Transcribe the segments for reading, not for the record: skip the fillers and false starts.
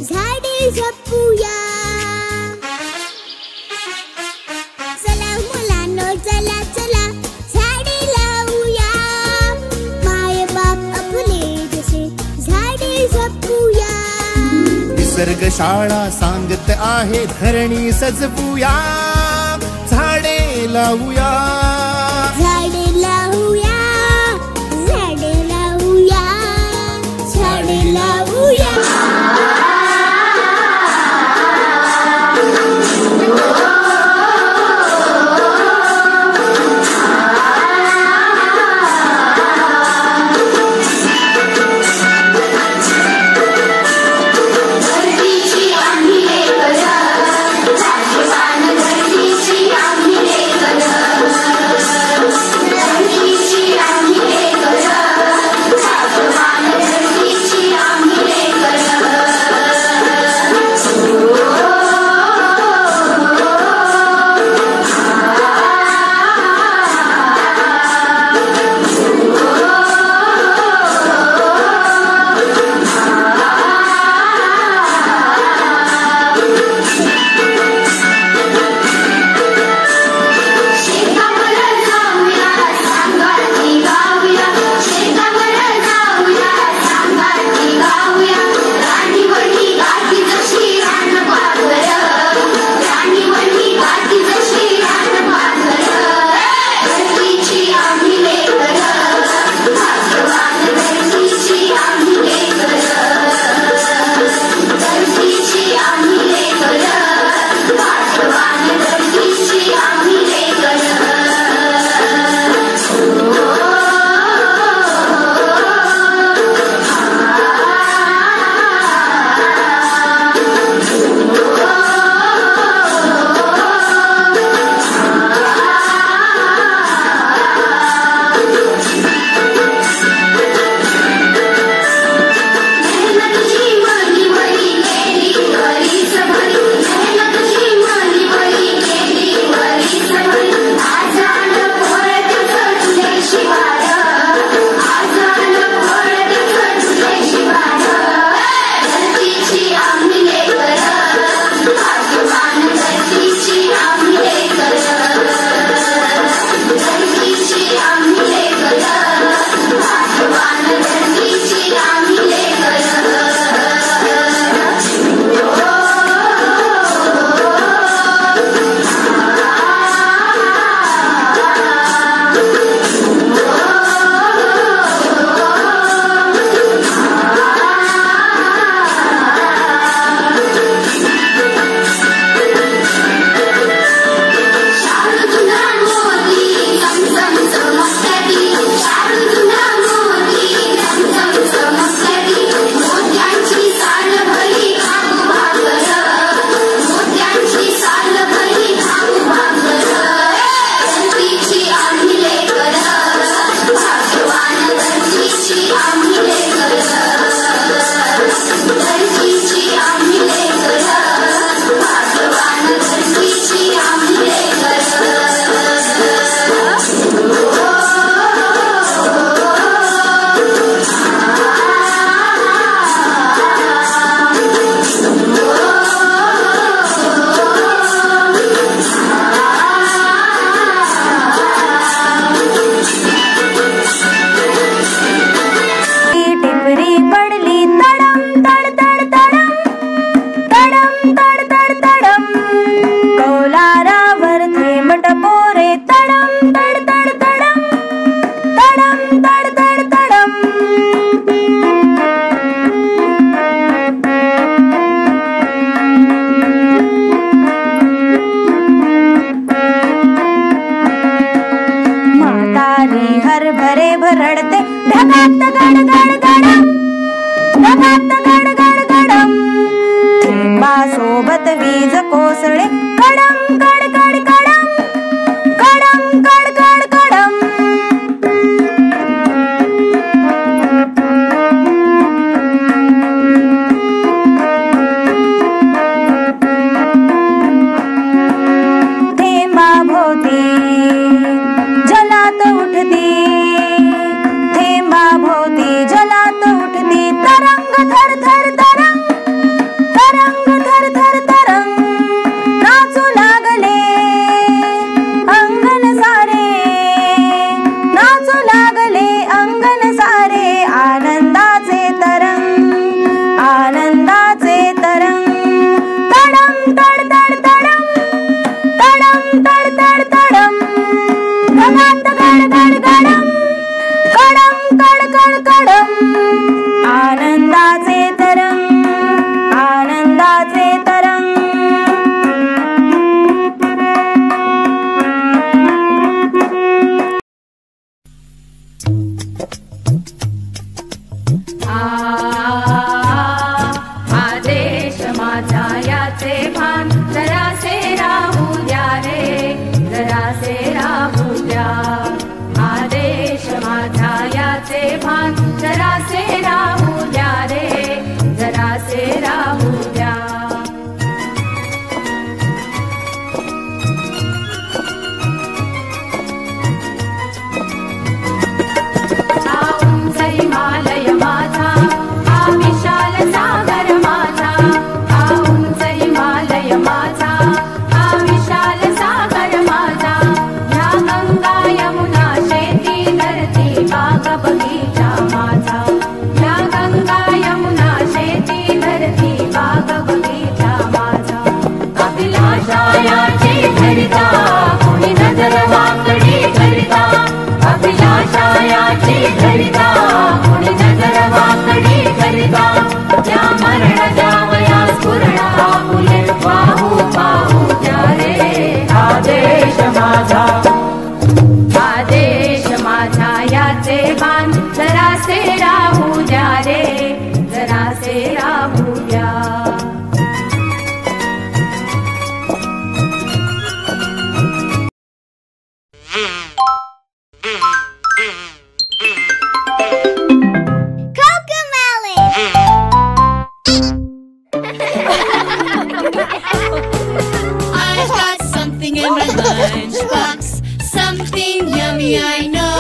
झाडे जपूया। चला मुलांनो चला चला झाडे लावूया, माय बाप आपले जसे झाडे जपूया। निसर्ग शाळा सांगत आहे धरणी सजवूया, झाडे लावूया झाडे लावूया झाडे लावूया झाडे लावूया। भरडते ढगात गड गड गडम, ढगात गड गड गडम, थेंबा सोबत वीज कोसळे कडम कड कड कडम, कडम कड कड कडम. थेंबाभोवती जलात उठती, थेंबाभोवती जलात उठती, तरंग थर थर तरंग, तरंग थर थर तरंग. नाचू लागले अंगण सारे, नाचू लागले अंगण सारे. आनंदाचे तरंग, आनंदाचे तरंग. तडम तड तड तडम, तडम तड तड तडम. ढगात गड गड गडम, कडम कड कड कडम. आनंदाचे तरंग, आनंदाचे तरंग. आदेश माझा याचे भान जरासे राहू द्या रे, जरासे राहू द्या. आदेश माझा याचे भान जरासे राहू द्या रे, जरासे राहू द्या. हा उंच हिमालय माझा, हा विशाल सागर माझा, हा उंच हिमालय माझा, हा विशाल सागर माझा. ह्या गंगा यमुना शेती धरती बाग बगीचा माझा, ह्या गंगा यमुना शेती धरती बाग बगीचा माझा. अभिलाषायाची धरिता कोणी नजर वाकडी करिता, अभिलाषायाची धरिता कोणी नजर वाकडी करिता. त्या मरण जावया स्फुरण आपुले पाहू पाहू द्या रे. आदेश माझा, आदेश माझा याचे भान जरासे राहू द्या रे, जरासे राहू द्या. I've got something in my lunchbox, something yummy I know.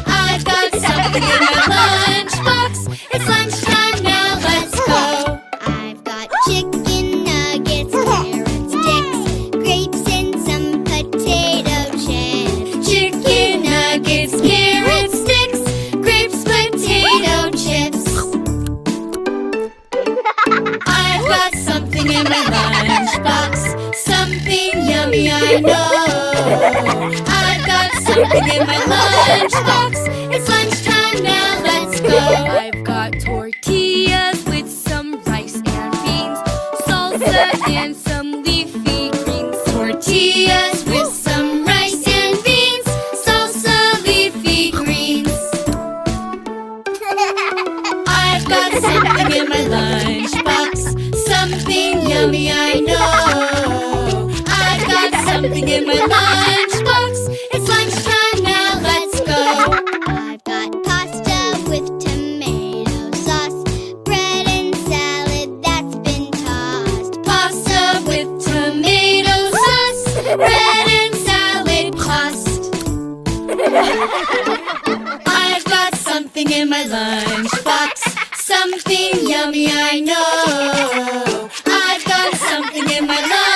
I've got something in my lunchbox, it's lunchtime now, let's go. I've got chicken nuggets, carrot sticks, grapes and some potato chips. Chicken nuggets, carrot sticks, grapes, potato chips. I've got something in my lunchbox, something yummy I know. I've got something in my lunchbox, it's lunchtime now, let's go. I've got tortillas with some rice and beans, salsa and some leafy greens. Tortillas with some rice and beans, salsa, leafy greens. I've got something in my lunchbox, something yummy I know. I've got something in my lunchbox, it's lunchtime now, let's go. I've got pasta with tomato sauce, bread and salad that's been tossed. Pasta with tomato sauce, bread and salad tossed. I've got something in my lunchbox, something yummy I know. I've got something in my lunchbox.